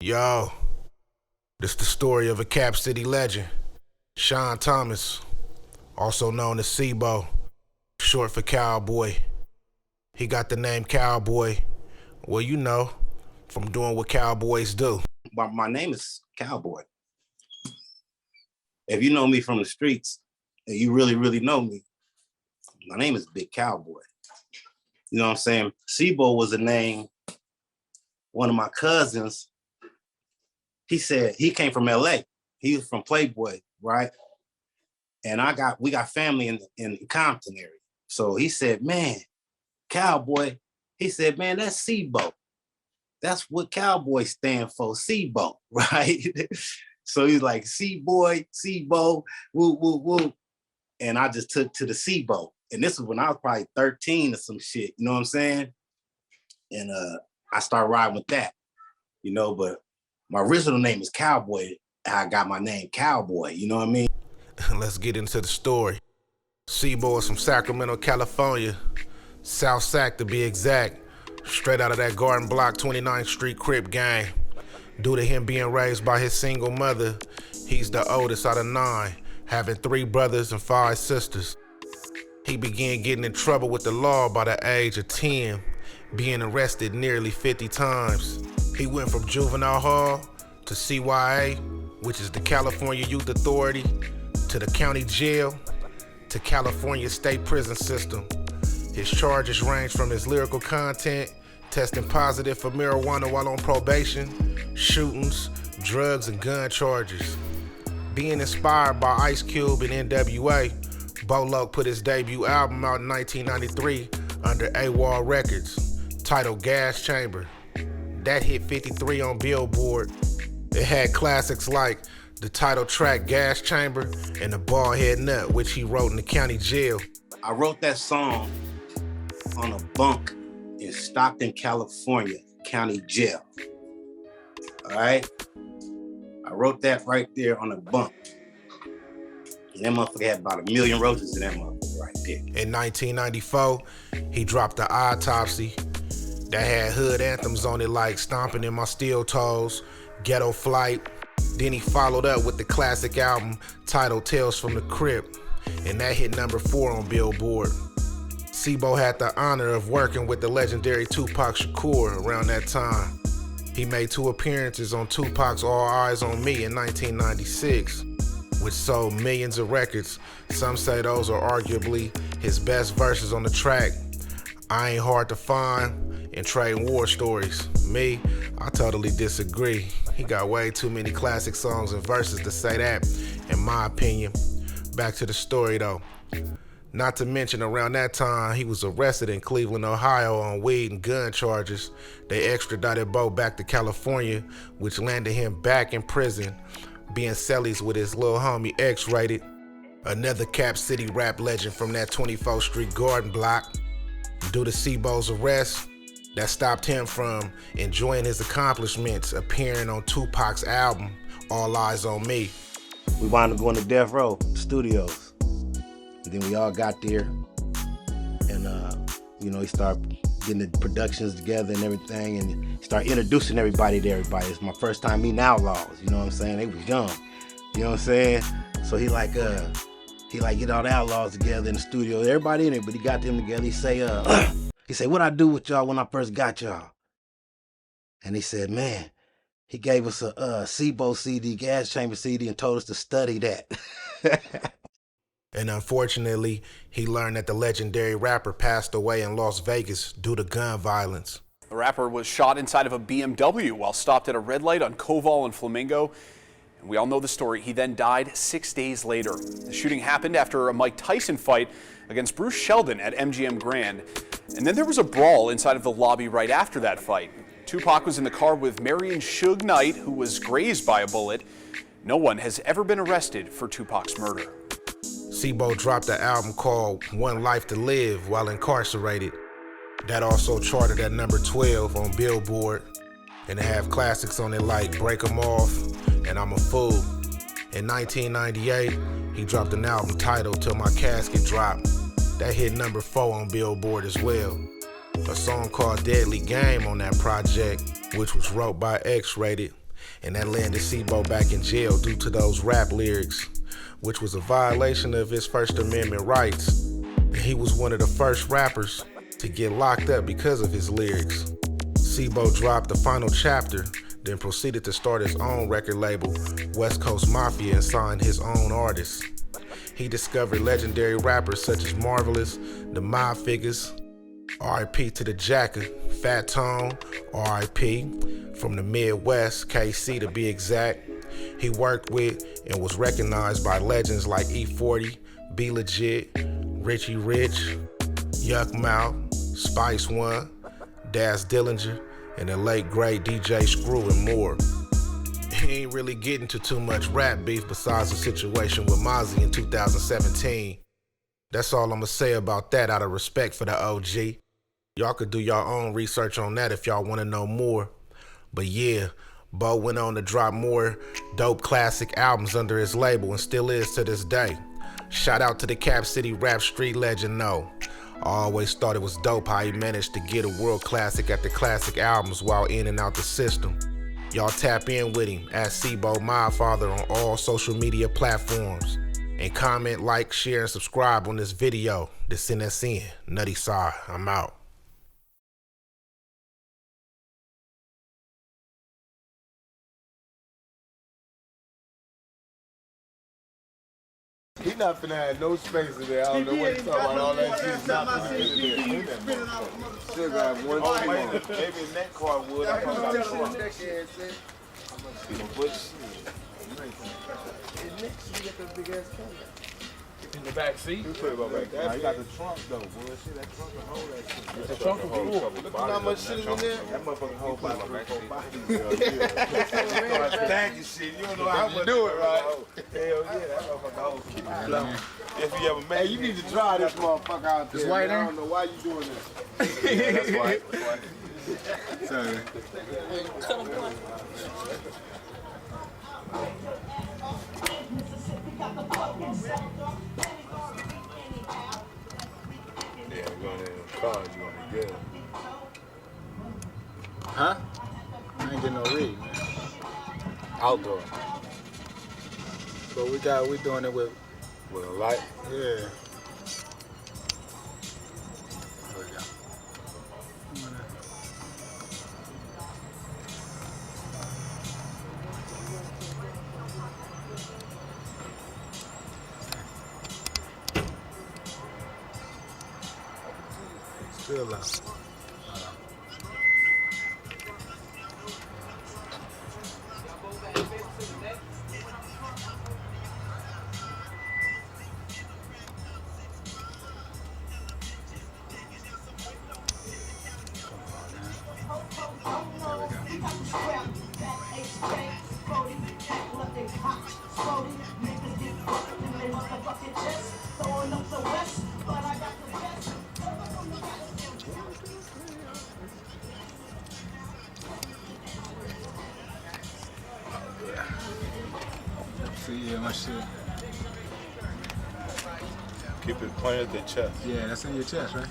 Yo, this the story of a Cap City legend, Sean Thomas, also known as Sebo, short for Cowboy. He got the name Cowboy, well, you know, from doing what cowboys do. My name is Cowboy. If you know me from the streets, and you really know me, my name is Big Cowboy. You know what I'm saying? Sebo was a name, one of my cousins, he said he came from LA. He was from Playboy, right? And we got family in Compton area. So he said, man, Cowboy, he said, man, that's Sebo. That's what Cowboy stand for, Sebo, right? So he's like, C-boy, Sebo, woo, woo, woo. And I just took to the Sebo. And this was when I was probably 13 or some shit, you know what I'm saying? And I started riding with that, you know, but my original name is Cowboy. I got my name Cowboy, you know what I mean? Let's get into the story. Sebo is from Sacramento, California, South Sac to be exact, straight out of that Garden Block 29th Street Crip gang. Due to him being raised by his single mother, he's the oldest out of 9, having 3 brothers and 5 sisters. He began getting in trouble with the law by the age of 10, being arrested nearly 50 times. He went from juvenile hall to CYA, which is the California Youth Authority, to the county jail, to California state prison system. His charges range from his lyrical content, testing positive for marijuana while on probation, shootings, drugs, and gun charges. Being inspired by Ice Cube and NWA, Bolo put his debut album out in 1993 under AWOL Records, titled Gas Chamber. That hit 53 on Billboard. It had classics like the title track Gas Chamber and the Bald Head Nut, which he wrote in the county jail. I wrote that song on a bunk in Stockton, California, county jail. All right? I wrote that right there on a bunk. And that motherfucker had about 1 million roaches in that motherfucker right there. In 1994, he dropped the Autopsy that had hood anthems on it like Stomping in My Steel Toes, Ghetto Flight. Then he followed up with the classic album titled Tales from the Crypt, and that hit number 4 on Billboard. Sebo had the honor of working with the legendary Tupac Shakur around that time. He made 2 appearances on Tupac's All Eyes on Me in 1996, which sold millions of records. Some say those are arguably his best verses on the track, I Ain't Hard to Find and Trade War Stories. Me, I totally disagree. He got way too many classic songs and verses to say that, in my opinion. Back to the story though. Not to mention around that time, he was arrested in Cleveland, Ohio on weed and gun charges. They extradited Bo back to California, which landed him back in prison, being cellies with his little homie X-Rated, another Cap City rap legend from that 24th Street Garden Block. Due to Sebo's arrest, that stopped him from enjoying his accomplishments, appearing on Tupac's album, All Eyes on Me. We wound up going to Death Row Studios. And then we all got there. And, you know, he started getting the productions together and everything, and start introducing everybody to everybody. It's my first time meeting Outlaws, you know what I'm saying? They was young, you know what I'm saying? So he get all the Outlaws together in the studio, everybody in it, but he got them together. He say, what I do with y'all when I first got y'all? And he said, man, he gave us a Sebo CD, Gas Chamber CD, and told us to study that. And unfortunately, he learned that the legendary rapper passed away in Las Vegas due to gun violence. The rapper was shot inside of a BMW while stopped at a red light on Koval and Flamingo. And we all know the story. He then died 6 days later. The shooting happened after a Mike Tyson fight against Bruce Sheldon at MGM Grand. And then there was a brawl inside of the lobby right after that fight. Tupac was in the car with Marion Suge Knight, who was grazed by a bullet. No one has ever been arrested for Tupac's murder. Sebo dropped an album called One Life to Live while incarcerated. That also charted at number 12 on Billboard, and it have classics on it like Break 'Em Off and I'm a Fool. In 1998, he dropped an album titled Till My Casket Drop. That hit number 4 on Billboard as well. A song called Deadly Game on that project, which was wrote by X-Rated, and that landed C-Bo back in jail due to those rap lyrics, which was a violation of his First Amendment rights. And he was one of the first rappers to get locked up because of his lyrics. C-Bo dropped the final chapter, then proceeded to start his own record label, West Coast Mafia, and signed his own artists. He discovered legendary rappers such as Marvelous, the Mob Figures, R.I.P. to the Jacker, Fat Tone, R.I.P. from the Midwest, KC to be exact. He worked with and was recognized by legends like E40, Be Legit, Richie Rich, Yuck Mouth, Spice One, Daz Dillinger, and the late great DJ Screw and more. He ain't really getting to too much rap beef besides the situation with Mozzy in 2017. That's all I'ma say about that out of respect for the OG. Y'all could do your own research on that if y'all wanna know more. But yeah, Bo went on to drop more dope classic albums under his label and still is to this day. Shout out to the Cap City rap street legend No. I always thought it was dope how he managed to get a world classic after classic albums while in and out the system. Y'all tap in with him at C-Bo Mobfather on all social media platforms. And comment, like, share, and subscribe on this video. This NSN, Nutty Side, I'm out. He not finna have no space in there. I don't know what he's talking about. All that shit is not finna be in there. Should have one more. Maybe in that car would. I probably got a in the back seat? You put it back there. You got the trunk though, bullshit. That trunk can hold that shit. The trunk can hold. Look how much shit is in there. That motherfucker hold by 3-4 bodies. Thank you, shit. You don't know how much. Do it right. Hell yeah, that motherfucker holds. Keep it flowing. If you ever met. Hey, you need to try this motherfucker out there. It's white, I don't know why you doing this. Yeah, that's white. That's white. Sorry. Yeah, we're going in the car, you gonna be good. Huh? I ain't getting no read, man. Outdoor. But we doing it with a light? Yeah. There we go. Still loud. Yeah, my shit. Keep it pointed at the chest. Yeah, that's in your chest, right?